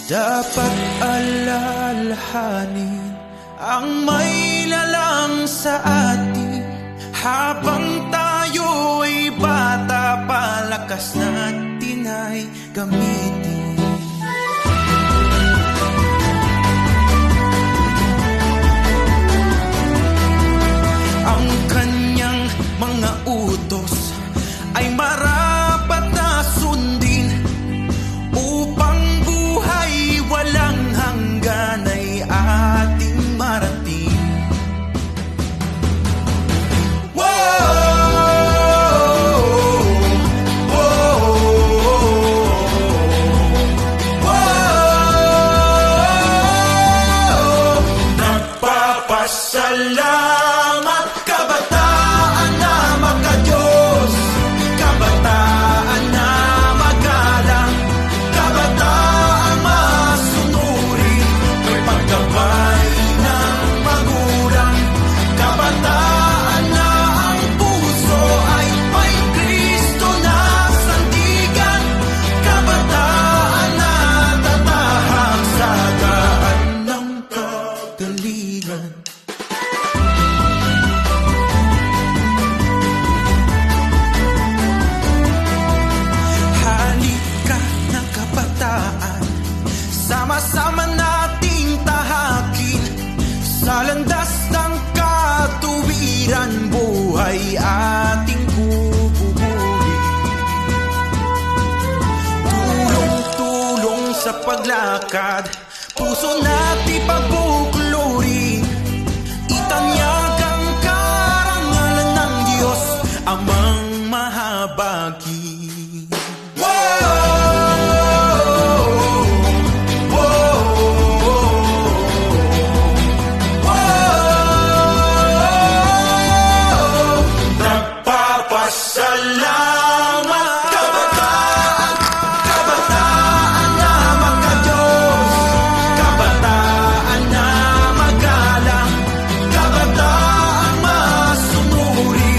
Dapat alalahanin ang may lalang sa atin. Habang tayo'y bata, palakas natin ay gamitin. Ang kanyang mga utos ay marapat na sundin, upang buhay walang hanggan ay ating marating. Nagpapasalamat kabataan na makadiyos, kabataan na magalang, kabataang masunuri, may paggabay ng magulang, kabataan na ang puso ay may Kristo na sandigan, kabataan na tatahak sa daan ng kagalingan. Sama-sama nating tahakin sa landas ng katuwiran, buhay ating bubuhay. Tulong-tulong sa paglakad, puso natin pagbukluri, itanyag ang karangalan ng Diyos, Amang mahabagi. Salamat kabataan, kabataan na makadiyos, kabataan na magalang, kabataang masunuri,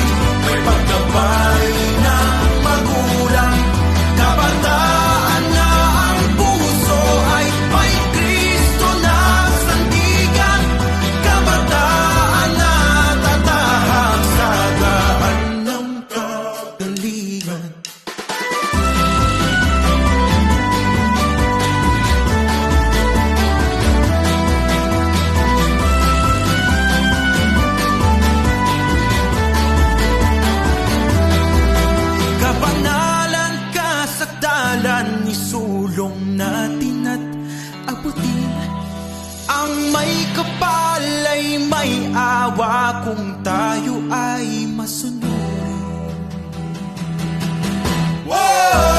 may paggabay ng magulang, kabataan na ang puso ay may Kristo na sandigan, kabataan na tatahak sa daan ng kagalingan. Kabanalan, kasakdalan, isulong natin at abutin. Ang may kapal ay may awa kung tayo ay masunod. Whoa!